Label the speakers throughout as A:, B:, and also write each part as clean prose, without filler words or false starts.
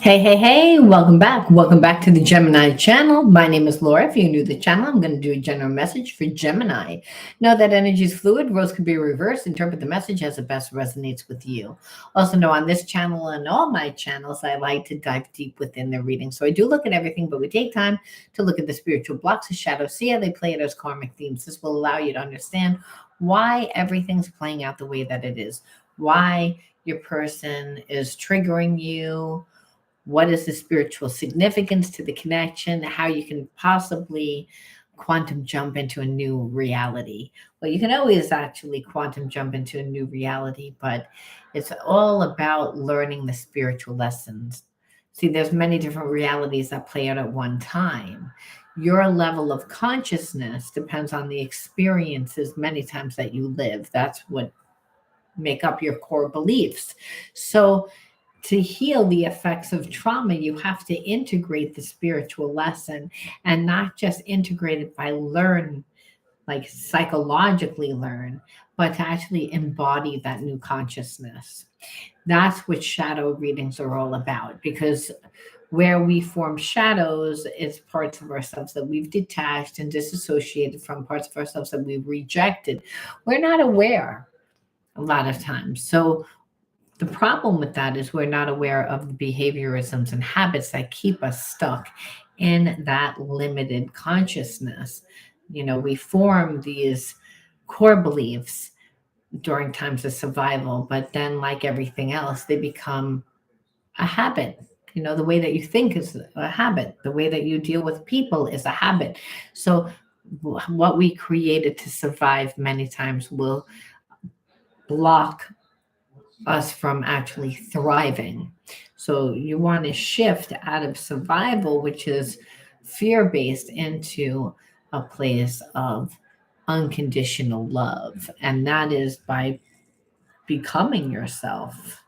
A: Hey, hey, hey, welcome back. Welcome back to the Gemini channel. My name is Laura. If you're new to the channel, I'm going to do a general message for Gemini. Know that energy is fluid, roles can be reversed. Interpret the message as it best resonates with you. Also, know on this channel and all my channels, I like to dive deep within the reading. So I do look at everything, but we take time to look at the spiritual blocks, the shadows, see how they play out as karmic themes. This will allow you to understand why everything's playing out the way that it is, why your person is triggering you, what is the spiritual significance to the connection, how you can possibly quantum jump into a new reality. Well, you can always actually quantum jump into a new reality, but it's all about learning the spiritual lessons. See, there's many different realities that play out at one time. Your level of consciousness depends on the experiences many times that you live. That's what make up your core beliefs. So to heal the effects of trauma, you have to integrate the spiritual lesson and not just integrate it by learn, like psychologically learn, but to actually embody that new consciousness. That's what shadow readings are all about, because where we form shadows is parts of ourselves that we've detached and disassociated from, parts of ourselves that we've rejected. We're not aware a lot of times. So the problem with that is we're not aware of the behaviorisms and habits that keep us stuck in that limited consciousness. We form these core beliefs during times of survival, but then, like everything else, they become a habit. The way that you think is a habit, the way that you deal with people is a habit. So, what we created to survive many times will block us from actually thriving. So you want to shift out of survival, which is fear based, into a place of unconditional love. And that is by becoming yourself.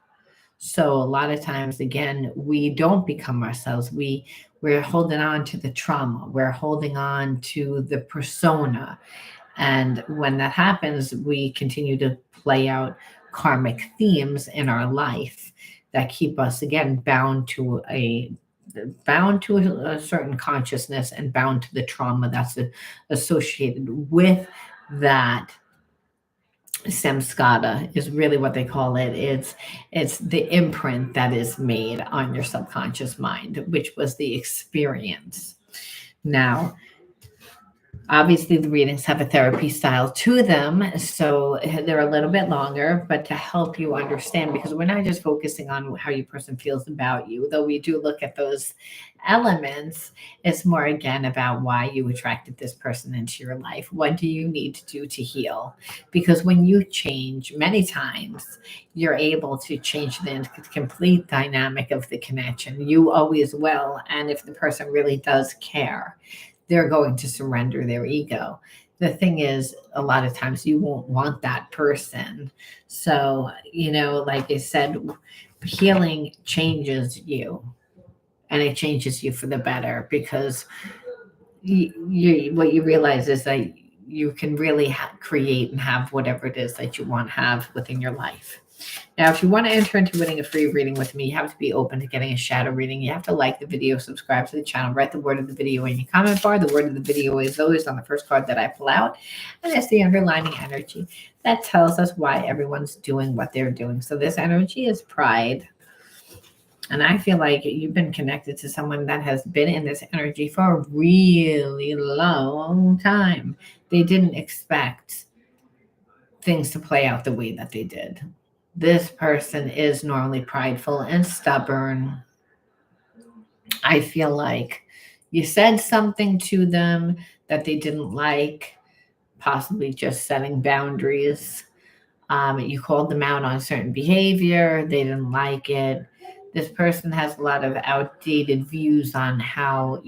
A: So a lot of times, again, we don't become ourselves. We're holding on to the trauma. We're holding on to the persona. And when that happens, we continue to play out karmic themes in our life that keep us, again, bound to a certain consciousness and bound to the trauma that's associated with that. Samskata is really what they call it. It's the imprint that is made on your subconscious mind, which was the experience. Now, obviously, the readings have a therapy style to them, so they're a little bit longer, but to help you understand, because we're not just focusing on how your person feels about you, though we do look at those elements. It's more, again, about why you attracted this person into your life. What do you need to do to heal? Because when you change, many times you're able to change the complete dynamic of the connection. You always will. And if the person really does care, they're going to surrender their ego. The thing is, a lot of times you won't want that person. So, like I said, healing changes you, and it changes you for the better, because what you realize is that you can really create and have whatever it is that you want to have within your life. Now, if you want to enter into winning a free reading with me, you have to be open to getting a shadow reading. You have to like the video, subscribe to the channel, write the word of the video in your comment bar. The word of the video is always on the first card that I pull out, and it's the underlining energy that tells us why everyone's doing what they're doing. So this energy is pride. And I feel like you've been connected to someone that has been in this energy for a really long time. They didn't expect things to play out the way that they did. This person is normally prideful and stubborn. I feel like you said something to them that they didn't like, possibly just setting boundaries. You called them out on certain behavior, they didn't like it. This person has a lot of outdated views on how,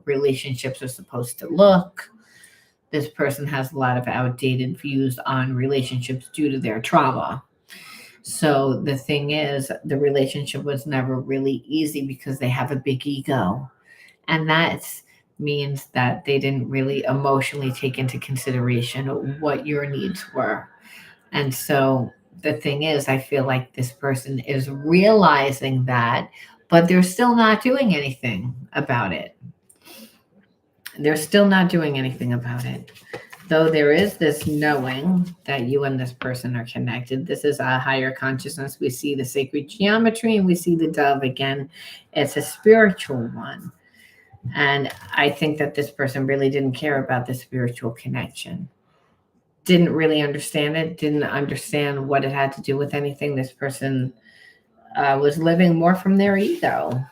A: relationships are supposed to look. This person has a lot of outdated views on relationships due to their trauma. So the thing is, the relationship was never really easy because they have a big ego. And that means that they didn't really emotionally take into consideration what your needs were. And so the thing is, I feel like this person is realizing that, but they're still not doing anything about it. They're still not doing anything about it. Though there is this knowing that you and this person are connected. This is a higher consciousness. We see the sacred geometry and we see the dove again. It's a spiritual one. And I think that this person really didn't care about the spiritual connection. Didn't really understand it. Didn't understand what it had to do with anything. This person was living more from their ego.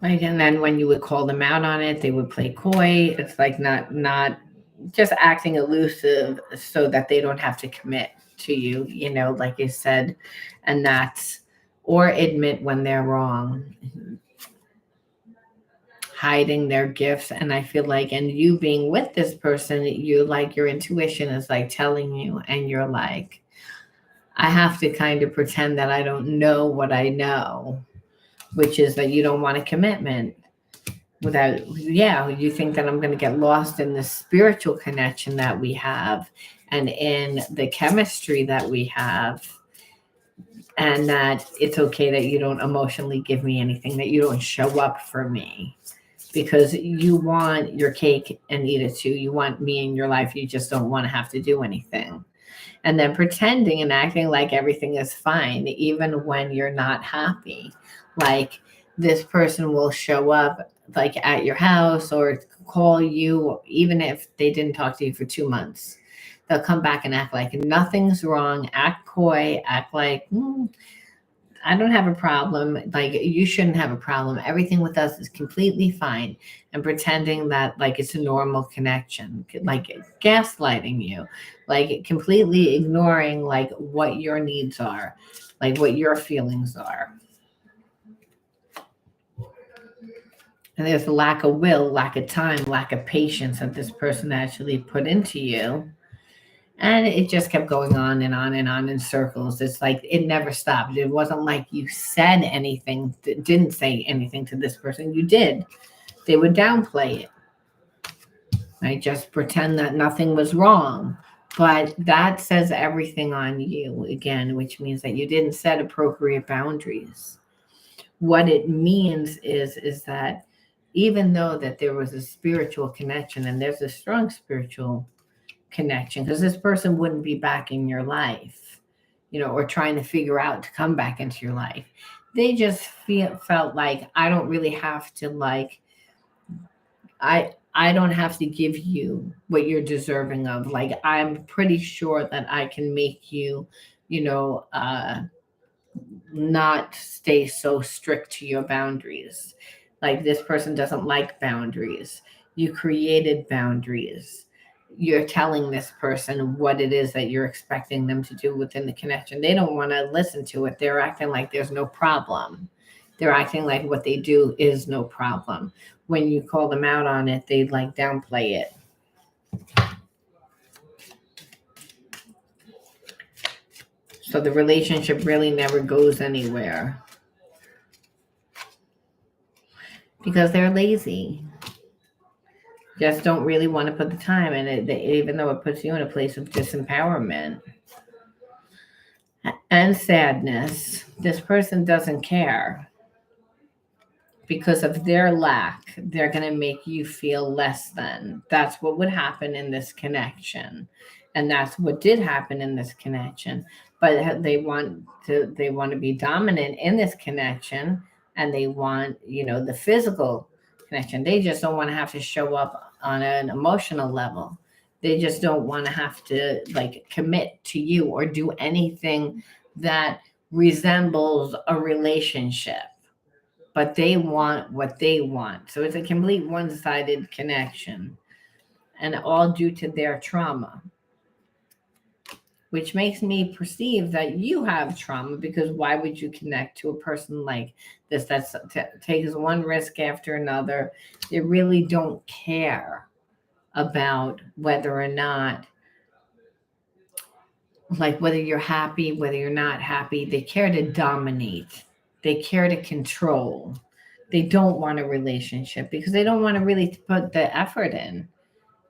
A: Like, and then when you would call them out on it, they would play coy. It's like not just acting elusive so that they don't have to commit to you, like you said, and that's, or admit when they're wrong, hiding their gifts. And I feel like, and you being with this person, you like your intuition is like telling you, and you're like, I have to kind of pretend that I don't know what I know, which is that you don't want a commitment without, you think that I'm going to get lost in the spiritual connection that we have and in the chemistry that we have, and that it's okay that you don't emotionally give me anything, that you don't show up for me because you want your cake and eat it too. You want me in your life. You just don't want to have to do anything. And then pretending and acting like everything is fine, even when you're not happy. Like this person will show up like at your house or call you, even if they didn't talk to you for 2 months. They'll come back and act like nothing's wrong, act coy, act like, I don't have a problem. Like you shouldn't have a problem. Everything with us is completely fine. And pretending that like it's a normal connection, like gaslighting you, like completely ignoring like what your needs are, like what your feelings are. And there's a lack of will, lack of time, lack of patience that this person actually put into you. And it just kept going on and on and on in circles. It's like it never stopped. It wasn't like you said anything, didn't say anything to this person. You did. They would downplay it. Right? Just pretend that nothing was wrong. But that says everything on you again, which means that you didn't set appropriate boundaries. What it means is that even though that there was a spiritual connection, and there's a strong spiritual connection, because this person wouldn't be back in your life, or trying to figure out to come back into your life. They just felt like I don't really have to I don't have to give you what you're deserving of. Like I'm pretty sure that I can make you, not stay so strict to your boundaries. Like this person doesn't like boundaries. You created boundaries. You're telling this person what it is that you're expecting them to do within the connection. They don't want to listen to it. They're acting like there's no problem. They're acting like what they do is no problem. When you call them out on it, they like downplay it. So the relationship really never goes anywhere because they're lazy. Just don't really want to put the time in it, even though it puts you in a place of disempowerment and sadness. This person doesn't care. Because of their lack, they're going to make you feel less than. That's what would happen in this connection. And that's what did happen in this connection. But they want to be dominant in this connection, and they want, the physical connection. They just don't want to have to show up on an emotional level. They just don't want to have to like commit to you or do anything that resembles a relationship. But they want what they want. So it's a complete one-sided connection, and all due to their trauma, which makes me perceive that you have trauma, because why would you connect to a person like this that takes one risk after another? They really don't care about whether or not, like whether you're happy, whether you're not happy. They care to dominate. They care to control. They don't want a relationship because they don't want to really put the effort in.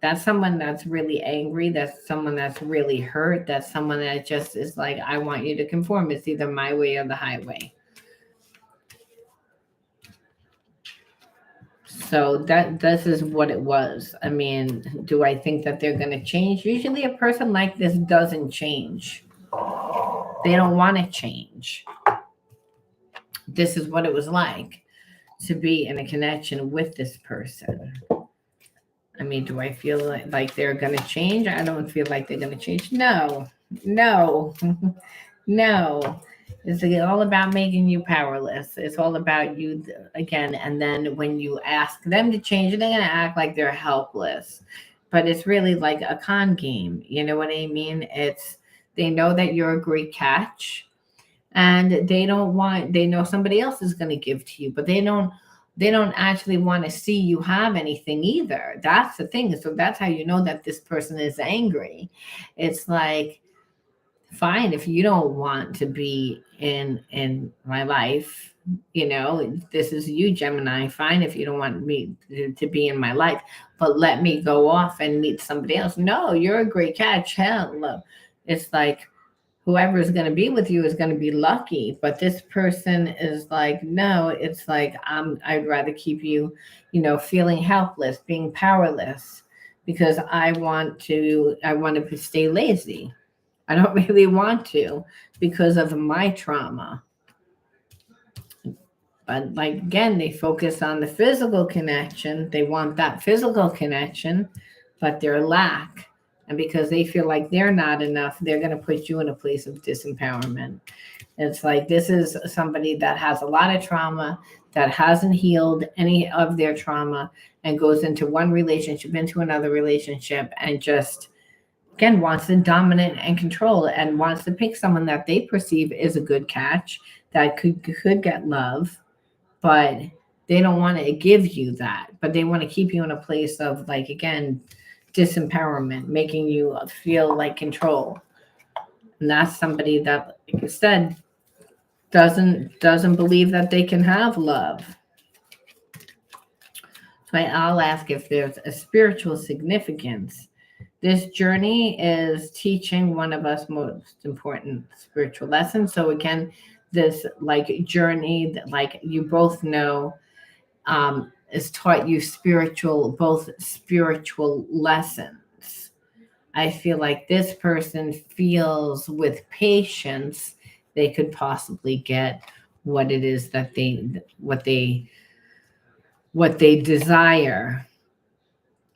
A: That's someone that's really angry. That's someone that's really hurt. That's someone that just is like, I want you to conform. It's either my way or the highway. So that this is what it was. I mean, do I think that they're going to change? Usually a person like this doesn't change. They don't want to change. This is what it was like to be in a connection with this person. I mean, do I feel like they're going to change? I don't feel like they're going to change. No, no, no. It's all about making you powerless. It's all about you again. And then when you ask them to change, they're going to act like they're helpless. But it's really like a con game. You know what I mean? They know that you're a great catch, and they know somebody else is going to give to you, but they don't actually want to see you have anything either. That's the thing. So that's how you know that this person is angry. It's like, fine, if you don't want to be in my life, this is you, Gemini. Fine if you don't want me to be in my life, but let me go off and meet somebody else. No, you're a great catch. Hell, it's like, whoever is going to be with you is going to be lucky, but this person is like, no, it's like, I'd rather keep you, feeling helpless, being powerless, because I want to stay lazy. I don't really want to, because of my trauma. But like, again, they focus on the physical connection. They want that physical connection, but their lack. And because they feel like they're not enough, they're going to put you in a place of disempowerment. It's like, this is somebody that has a lot of trauma, that hasn't healed any of their trauma, and goes into one relationship, into another relationship, and just, again, wants to dominate and control, and wants to pick someone that they perceive is a good catch, that could get love, but they don't want to give you that. But they want to keep you in a place of, like, again, disempowerment, making you feel like control. And that's somebody that, like I said, doesn't believe that they can have love. So I'll ask if there's a spiritual significance. This journey is teaching one of us most important spiritual lessons. So again, this like journey that, like, you both know, has taught you both spiritual lessons. I feel like this person feels with patience they could possibly get what it is that what they desire.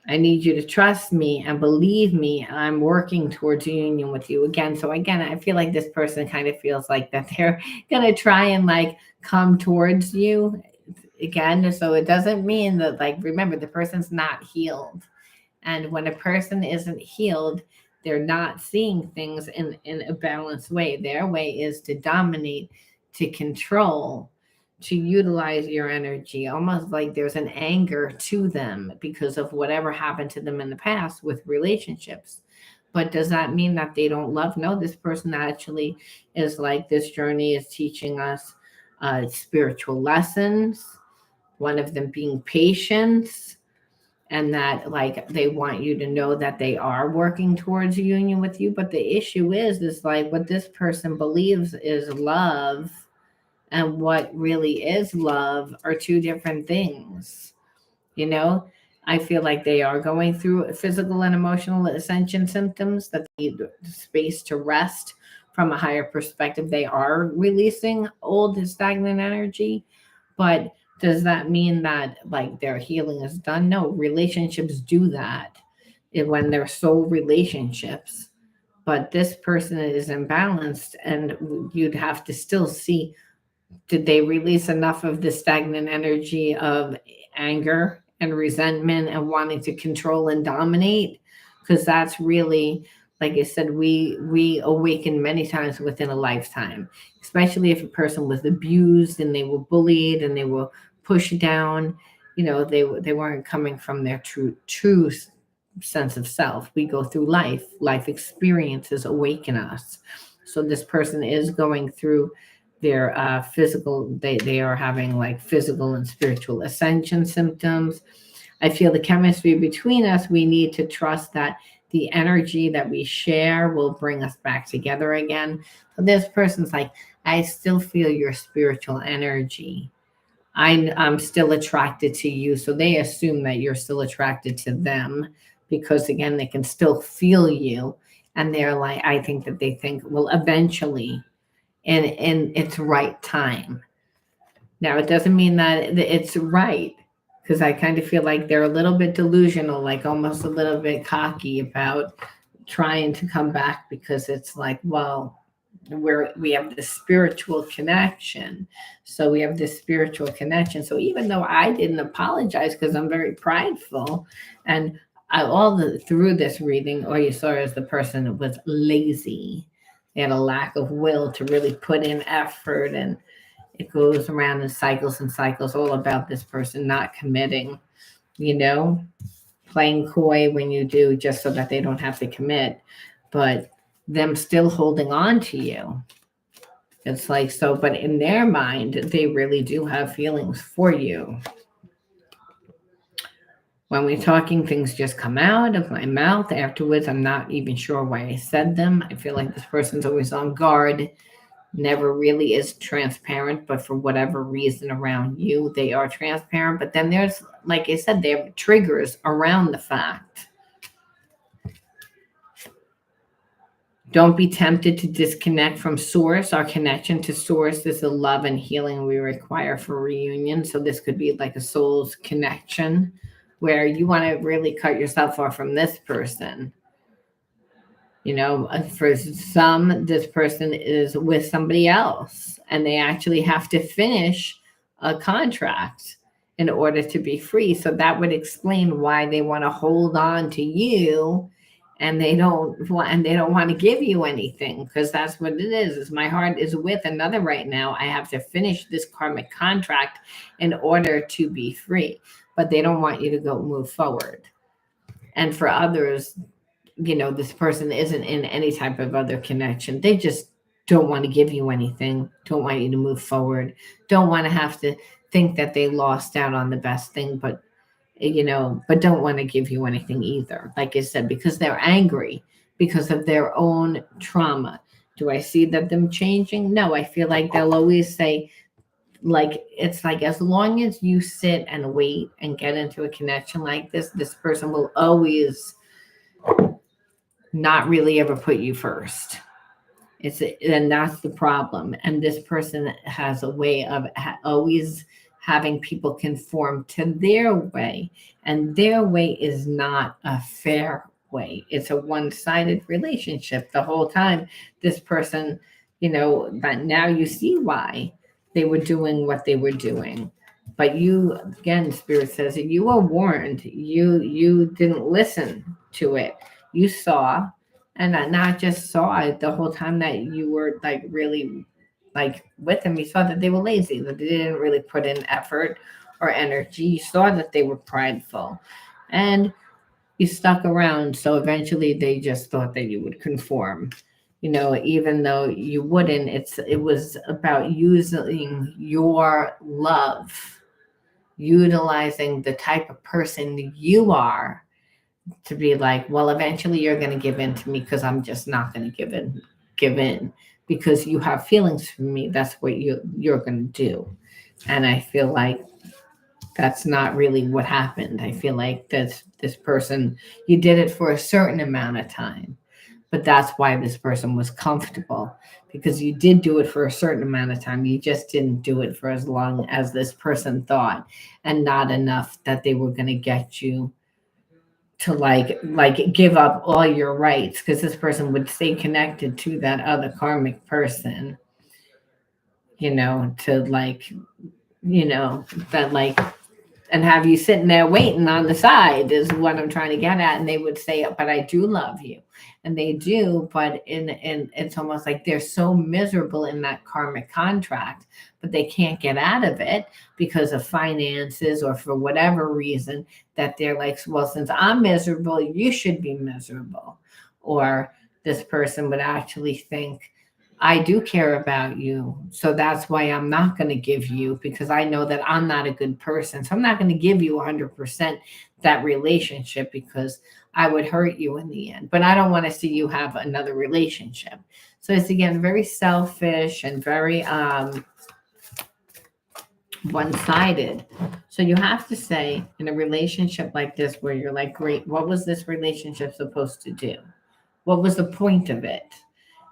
A: I need you to trust me and believe me. I'm working towards a union with you again. So again, I feel like this person kind of feels like that they're gonna try and like come towards you again. So it doesn't mean that, like, remember, the person's not healed. And when a person isn't healed, they're not seeing things in a balanced way. Their way is to dominate, to control, to utilize your energy, almost like there's an anger to them because of whatever happened to them in the past with relationships. But does that mean that they don't love? No, this person actually is like, this journey is teaching us spiritual lessons, one of them being patience, and that, like, they want you to know that they are working towards a union with you. But the issue is like, what this person believes is love and what really is love are two different things. I feel like they are going through physical and emotional ascension symptoms, that they need space to rest from a higher perspective. They are releasing old stagnant energy, but does that mean that, like, their healing is done? No, relationships do that when they're soul relationships. But this person is imbalanced, and you'd have to still see, did they release enough of the stagnant energy of anger and resentment and wanting to control and dominate? Because that's really, like I said, we awaken many times within a lifetime, especially if a person was abused and they were bullied and they were pushed down. They weren't coming from their true sense of self. We go through life experiences awaken us. So this person is going through their physical, they are having like physical and spiritual ascension symptoms. I feel the chemistry between us, we need to trust that the energy that we share will bring us back together again. So this person's like, I still feel your spiritual energy. I'm still attracted to you. So they assume that you're still attracted to them because, again, they can still feel you. And they're like, I think that they think, well, eventually, in its right time. Now, it doesn't mean that it's right, because I kind of feel like they're a little bit delusional, like almost a little bit cocky about trying to come back, because it's like, well, we have this spiritual connection. So we have this spiritual connection. So even though I didn't apologize because I'm very prideful, and through this reading, all you saw is the person was lazy. They had a lack of will to really put in effort, and it goes around in cycles and cycles, all about this person not committing, you know, playing coy when you do, just so that they don't have to commit, but them still holding on to you. It's like, so, but in their mind, they really do have feelings for you. When we're talking, things just come out of my mouth. Afterwards, I'm not even sure why I said them. I feel like this person's always on guard, never really is transparent, but for whatever reason around you, they are transparent. But then there's, like I said, there are triggers around the fact. Don't be tempted to disconnect from source. Our connection to source is the love and healing we require for reunion. So this could be like a soul's connection where you want to really cut yourself off from this person. You know, for some, this person is with somebody else and they actually have to finish a contract in order to be free. So that would explain why they want to hold on to you, and they don't want to give you anything, because that's what it is my heart is with another right now. I have to finish this karmic contract in order to be free, but they don't want you to go move forward. And for others, you know, this person isn't in any type of other connection. They just don't want to give you anything, don't want you to move forward, don't want to have to think that they lost out on the best thing, but don't want to give you anything either. Like I said, because they're angry because of their own trauma. Do I see that them changing? No, I feel like they'll always say, like, it's like, as long as you sit and wait and get into a connection like this person will always not really ever put you first. And that's the problem. And this person has a way of always having people conform to their way, and their way is not a fair way. It's a one-sided relationship the whole time. This person, but now you see why they were doing what they were doing. But you, again, Spirit says that you were warned. You didn't listen to it. You saw, and not just saw it the whole time that you were like really like with them. You saw that they were lazy, that they didn't really put in effort or energy. You saw that they were prideful, and you stuck around. So eventually they just thought that you would conform, even though you wouldn't. It was about using your love, utilizing the type of person you are to be like, well, eventually you're going to give in to me, because I'm just not going to give in because you have feelings for me. That's what you're going to do. And I feel like that's not really what happened. I feel like this person, you did it for a certain amount of time, but that's why this person was comfortable, because you did do it for a certain amount of time. You just didn't do it for as long as this person thought, and not enough that they were going to get you to like give up all your rights, because this person would stay connected to that other karmic person, to like, that like, and have you sitting there waiting on the side is what I'm trying to get at. And they would say, but I do love you. And they do, but in it's almost like they're so miserable in that karmic contract, but they can't get out of it because of finances or for whatever reason, that they're like, well, since I'm miserable, you should be miserable. Or this person would actually think I do care about you. So that's why I'm not going to give you, because I know that I'm not a good person. So I'm not going to give you 100% that relationship, because I would hurt you in the end. But I don't want to see you have another relationship. So it's again very selfish and very one-sided. So you have to say, in a relationship like this where you're like, great, what was this relationship supposed to do? What was the point of it?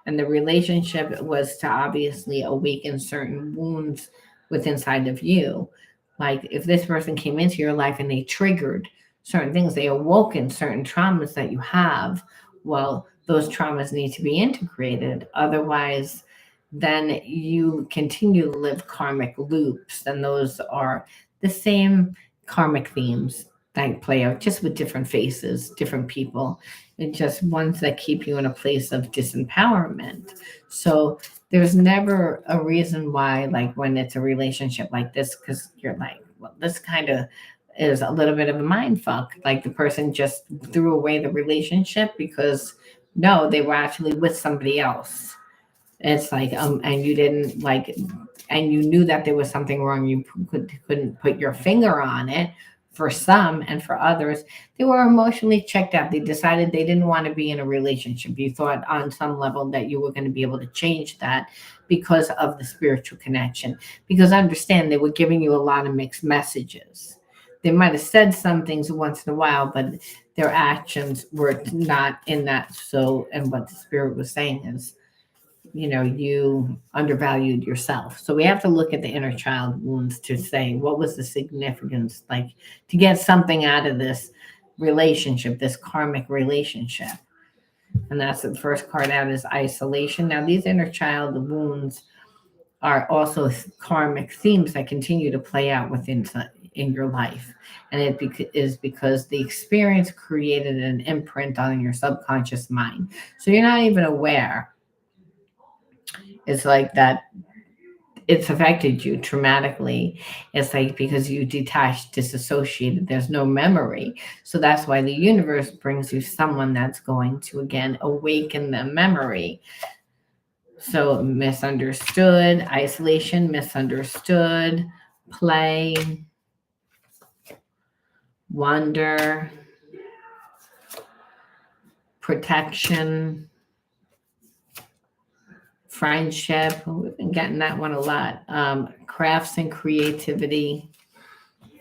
A: And the relationship was to obviously awaken certain wounds within inside of you. Like if this person came into your life and they triggered certain things, they awoken certain traumas that you have. Well, those traumas need to be integrated. Otherwise, then you continue to live karmic loops. And those are the same karmic themes that play out, just with different faces, different people, and just ones that keep you in a place of disempowerment. So there's never a reason why, like when it's a relationship like this, because you're like, well, this kind of is a little bit of a mind fuck. Like the person just threw away the relationship because no, they were actually with somebody else. It's like, and you didn't like, and you knew that there was something wrong. You couldn't put your finger on it for some, and for others, they were emotionally checked out. They decided they didn't want to be in a relationship. You thought on some level that you were going to be able to change that because of the spiritual connection. Because understand, they were giving you a lot of mixed messages. They might have said some things once in a while, but their actions were not in that. So, and what the spirit was saying is, you undervalued yourself. So we have to look at the inner child wounds to say, what was the significance, like to get something out of this relationship, this karmic relationship. And that's the first card out, is isolation. Now, these inner child wounds are also karmic themes that continue to play out within in your life. And is because the experience created an imprint on your subconscious mind. So you're not even aware. It's like that it's affected you traumatically. It's like because you detached, disassociated, there's no memory. So that's why the universe brings you someone that's going to again awaken the memory. So misunderstood, isolation, misunderstood, play, wonder, protection, friendship. We've been getting that one a lot. Crafts and creativity.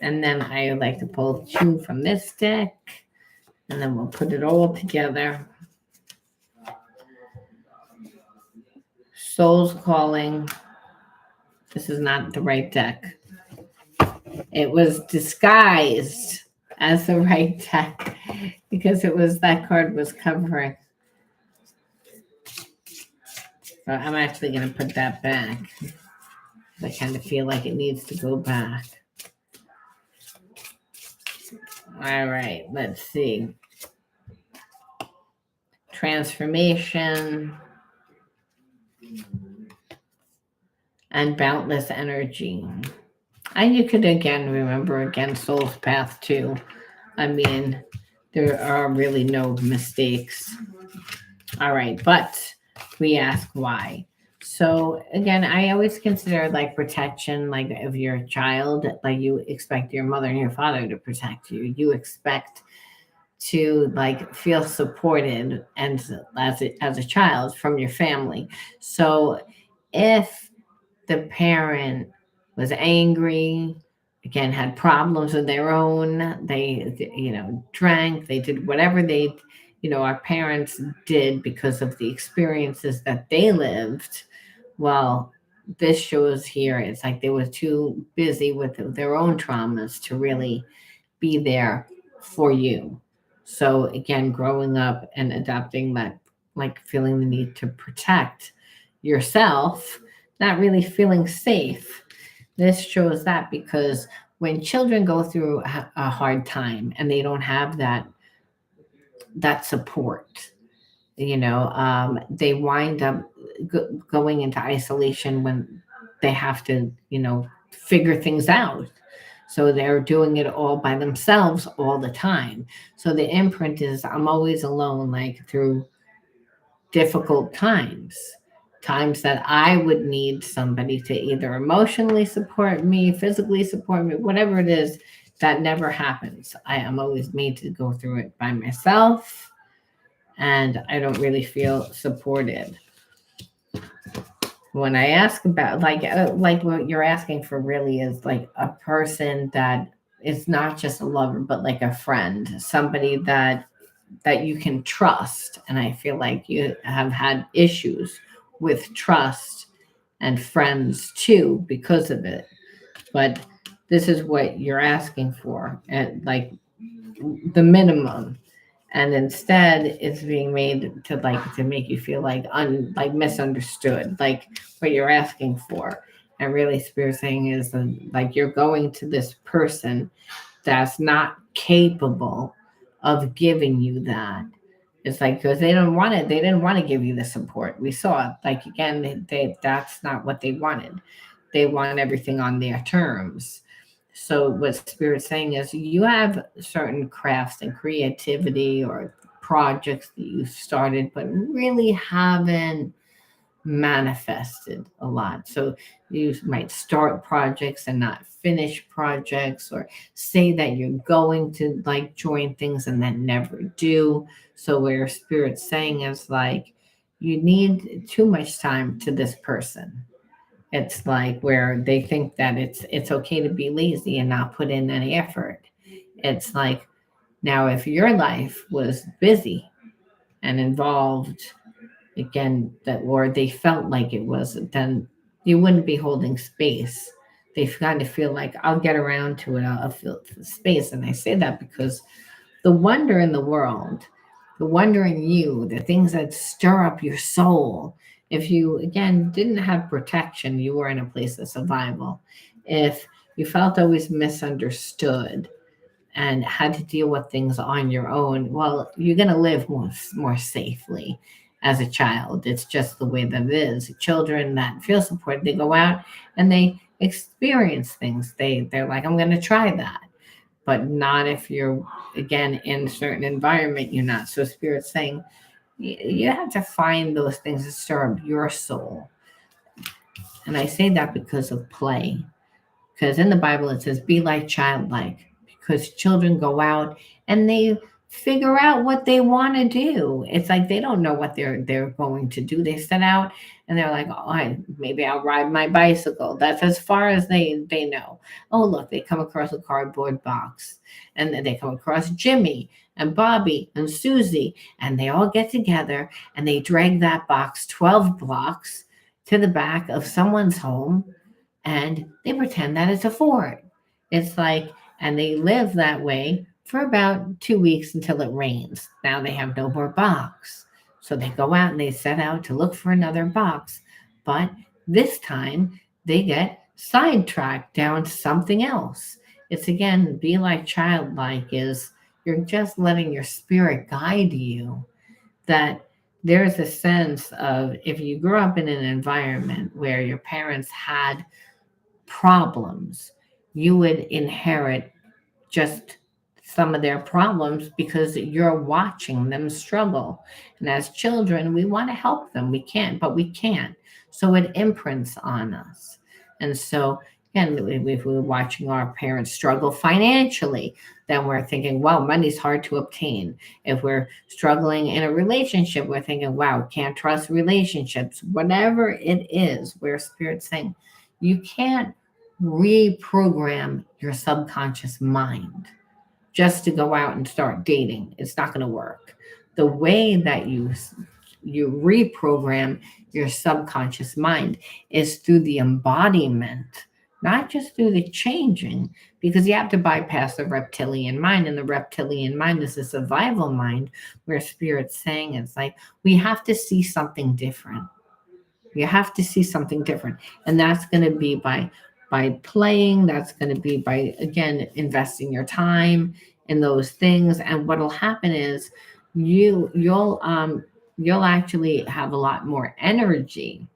A: And then I like to pull two from this deck, and then we'll put it all together. Soul's Calling. This is not the right deck. It was disguised as the right deck because it was, that card was covering. So I'm actually going to put that back. I kind of feel like it needs to go back. All right, let's see. Transformation and boundless energy. And you could again remember again Soul's Path too. I mean, there are really no mistakes. All right, but we ask why. So again, I always consider like protection, like of your child, like you expect your mother and your father to protect you. You expect to like feel supported and as a child from your family. So if the parent was angry, again had problems of their own, they drank, they did whatever they our parents did because of the experiences that they lived. Well, this shows here it's like they were too busy with their own traumas to really be there for you. So again, growing up and adopting that, like feeling the need to protect yourself, not really feeling safe. This shows that because when children go through a hard time and they don't have that support, they wind up going into isolation when they have to, figure things out. So they're doing it all by themselves all the time. So the imprint is I'm always alone, like through difficult times, times that I would need somebody to either emotionally support me, physically support me, whatever it is, that never happens. I am always made to go through it by myself, and I don't really feel supported. When I ask about like what you're asking for really is like a person that is not just a lover, but like a friend, somebody that you can trust. And I feel like you have had issues with trust and friends too because of it. But this is what you're asking for, and like the minimum. And instead it's being made to like to make you feel like like misunderstood, like what you're asking for. And really spirit saying is like you're going to this person that's not capable of giving you that. It's like because they don't want it, they didn't want to give you the support. We saw like again, they that's not what they wanted. They want everything on their terms. So what spirit's saying is you have certain crafts and creativity or projects that you've started but really haven't manifested a lot. So you might start projects and not finish projects, or say that you're going to like join things and then never do. So where spirit's saying is like you need too much time to this person. It's like where they think that it's okay to be lazy and not put in any effort. It's like now if your life was busy and involved again that or they felt like it wasn't, then you wouldn't be holding space. They kind of feel like I'll get around to it, I'll feel the space. And I say that because the wonder in the world, the wonder in you, the things that stir up your soul. If you, again, didn't have protection, you were in a place of survival. If you felt always misunderstood and had to deal with things on your own, well, you're going to live more safely as a child. It's just the way that it is. Children that feel supported, they go out and they experience things. They're like, I'm going to try that, but not if you're again in a certain environment you're not. So spirit's saying you have to find those things that stir up your soul. And I say that because of play, because in the Bible it says be like childlike, because children go out and they figure out what they want to do. It's like they don't know what they're going to do. They set out and they're like, oh, maybe I'll ride my bicycle. That's as far as they know. Oh, look, they come across a cardboard box, and then they come across Jimmy and Bobby and Susie, and they all get together and they drag that box 12 blocks to the back of someone's home, and they pretend that it's a fort. It's like, and they live that way for about 2 weeks until it rains. Now they have no more box. So they go out and they set out to look for another box. But this time they get sidetracked down to something else. It's again, be like childlike is you're just letting your spirit guide you. That there's a sense of if you grew up in an environment where your parents had problems, you would inherit just some of their problems because you're watching them struggle. And as children, we want to help them. We can't, but we can't. So it imprints on us. And so, again, if we're watching our parents struggle financially, then we're thinking, wow, money's hard to obtain. If we're struggling in a relationship, we're thinking, wow, can't trust relationships. Whatever it is, where spirit's saying, you can't reprogram your subconscious mind just to go out and start dating. It's not going to work. The way that you reprogram your subconscious mind is through the embodiment, not just through the changing, because you have to bypass the reptilian mind. And the reptilian mind is a survival mind where spirit's saying it's like we have to see something different. You have to see something different. And that's going to be by playing. That's going to be by, again, investing your time in those things. And what'll happen is you'll actually have a lot more energy,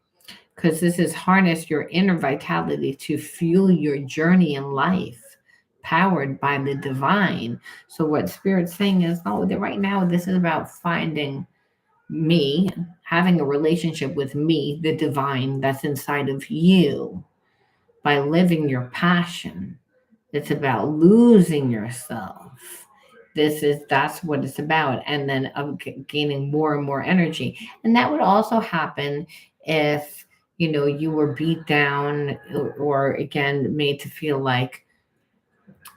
A: because this is harness your inner vitality to fuel your journey in life, powered by the divine. So what spirit's saying is, oh, right now this is about finding me having a relationship with me, the divine that's inside of you, by living your passion. It's about losing yourself. That's what it's about. And then gaining more and more energy. And that would also happen if, you were beat down, or again, made to feel like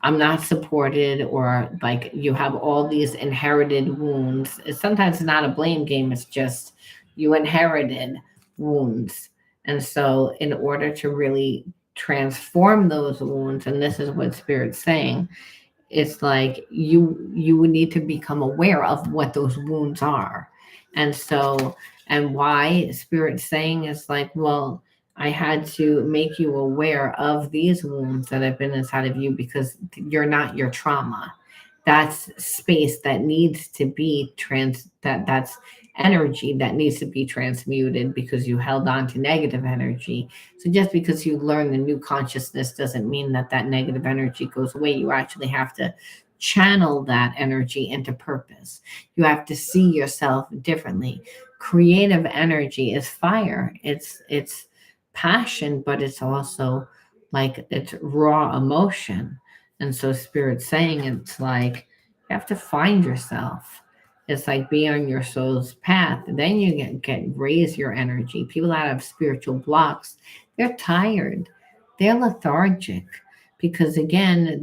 A: I'm not supported, or like you have all these inherited wounds. Sometimes it's not a blame game, it's just you inherited wounds. And so, in order to really transform those wounds, and this is what Spirit's saying, it's like you would need to become aware of what those wounds are. And so, and why Spirit's saying is like, well, I had to make you aware of these wounds that have been inside of you, because you're not your trauma. That's space that needs to be that's energy that needs to be transmuted, because you held on to negative energy. So just because you learn the new consciousness doesn't mean that that negative energy goes away. You actually have to channel that energy into purpose. You have to see yourself differently. Creative energy is fire. It's passion, but it's also like it's raw emotion. And so Spirit's saying it's like you have to find yourself. It's like be on your soul's path. Then you get raise your energy. People that have spiritual blocks, they're tired, they're lethargic, because again,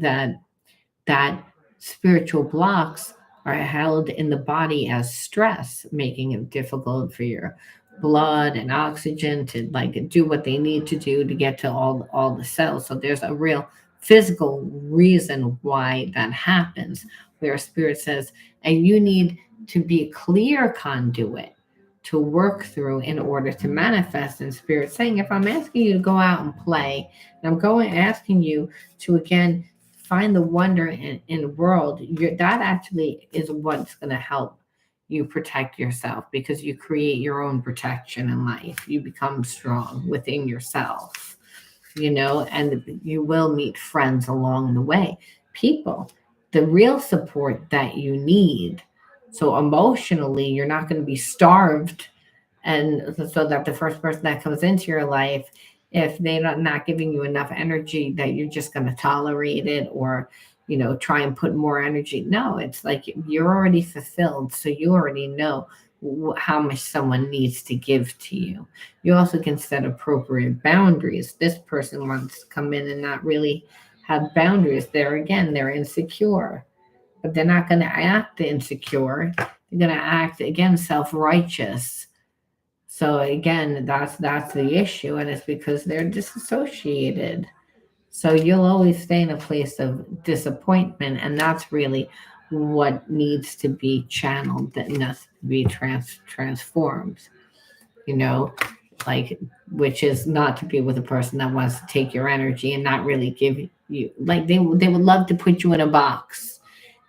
A: that spiritual blocks are held in the body as stress, making it difficult for your blood and oxygen to like do what they need to do to get to all the cells. So there's a real physical reason why that happens, where Spirit says, and you need to be a clear conduit to work through in order to manifest. And Spirit saying, if I'm asking you to go out and play, and I'm going asking you to again find the wonder in the world, that actually is what's going to help you protect yourself, because you create your own protection in life. You become strong within yourself, and you will meet friends along the way, people, the real support that you need. So emotionally, you're not going to be starved, and so that the first person that comes into your life, if they're not giving you enough energy, that you're just going to tolerate it, or try and put more energy. No, it's like you're already fulfilled, so you already know how much someone needs to give to you. You also can set appropriate boundaries. This person wants to come in and not really have boundaries. They're insecure, but they're not going to act insecure. They're going to act again self-righteous. So again, that's the issue, and it's because they're disassociated. So you'll always stay in a place of disappointment, and that's really what needs to be channeled, that needs to be transformed. You know, like, which is not to be with a person that wants to take your energy and not really give you, like, they would love to put you in a box,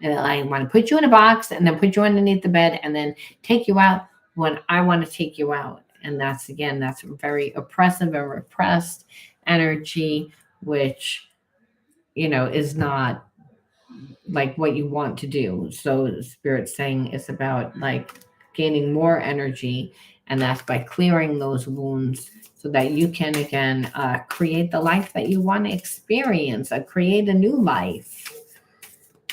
A: and I want to put you in a box and then put you underneath the bed and then take you out when I want to take you out. And that's very oppressive and repressed energy, which is not like what you want to do. So Spirit's saying it's about like gaining more energy, and that's by clearing those wounds so that you can again create the life that you want to experience, create a new life,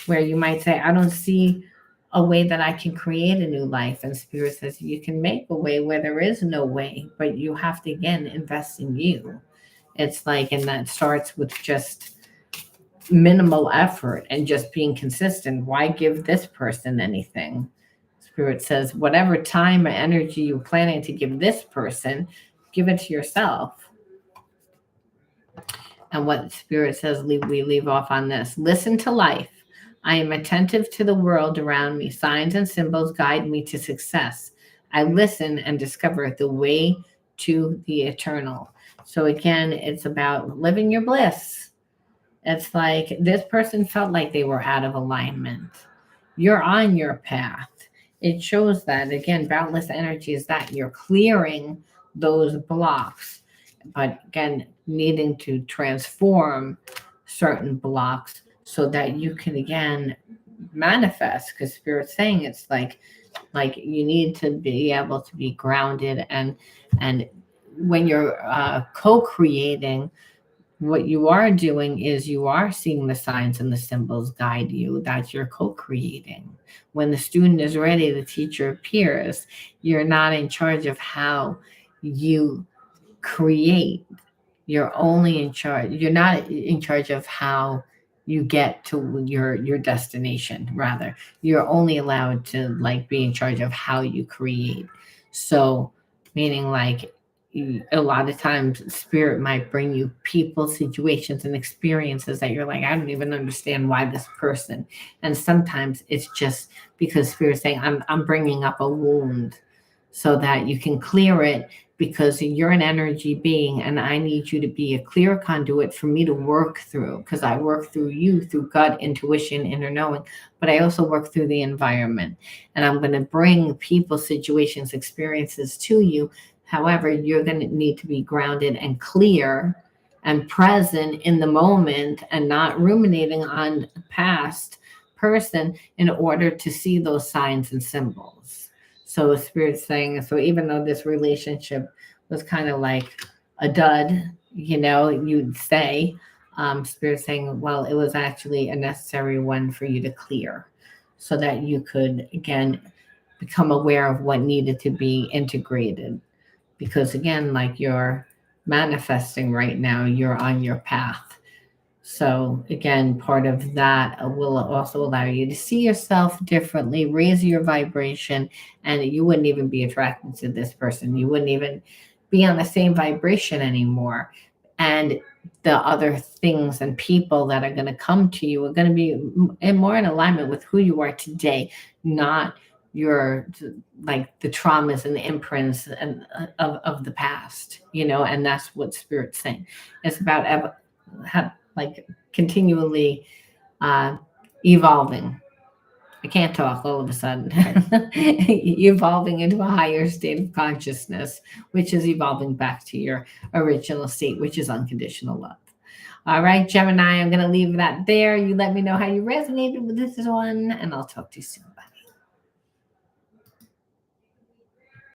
A: where you might say, I don't see a way that I can create a new life. And Spirit says you can make a way where there is no way, but you have to again invest in you. It's like, and that starts with just minimal effort and just being consistent. Why give this person anything? Spirit says, whatever time or energy you're planning to give this person, give it to yourself. And what Spirit says, we leave off on this. Listen to life. I am attentive to the world around me. Signs and symbols guide me to success. I listen and discover the way to the eternal. So again, it's about living your bliss. It's like this person felt like they were out of alignment. You're on your path. It shows that, again, boundless energy is that you're clearing those blocks, but again, needing to transform certain blocks so that you can again manifest, because Spirit's saying it's like Like you need to be able to be grounded, and when you're co-creating, what you are doing is you are seeing the signs and the symbols guide you, that you're co-creating. When the student is ready, the teacher appears. You're not in charge of how you create. You're only in charge. You're not in charge of how you get to your destination. Rather, you're only allowed to like be in charge of how you create. So, meaning like a lot of times spirit might bring you people, situations, and experiences that you're like, I don't even understand why this person. And sometimes it's just because spirit's saying, I'm bringing up a wound so that you can clear it, because you're an energy being and I need you to be a clear conduit for me to work through, because I work through you through gut, intuition, inner knowing, but I also work through the environment. And I'm going to bring people, situations, experiences to you. However, you're going to need to be grounded and clear and present in the moment and not ruminating on past person in order to see those signs and symbols. So Spirit's saying, so even though this relationship was kind of like a dud, you'd say, Spirit's saying, well, it was actually a necessary one for you to clear so that you could, again, become aware of what needed to be integrated. Because again, like you're manifesting right now, you're on your path. So again, part of that will also allow you to see yourself differently, raise your vibration, and you wouldn't even be attracted to this person. You wouldn't even be on the same vibration anymore. And the other things and people that are going to come to you are going to be more in alignment with who you are today, not your like the traumas and the imprints and of the past, and that's what Spirit's saying. It's about like continually uh, evolving. I can't talk all of a sudden. Evolving into a higher state of consciousness, which is evolving back to your original state, which is unconditional love. All right, Gemini, I'm going to leave that there. You let me know how you resonated with this one, and I'll talk to you soon. Bye.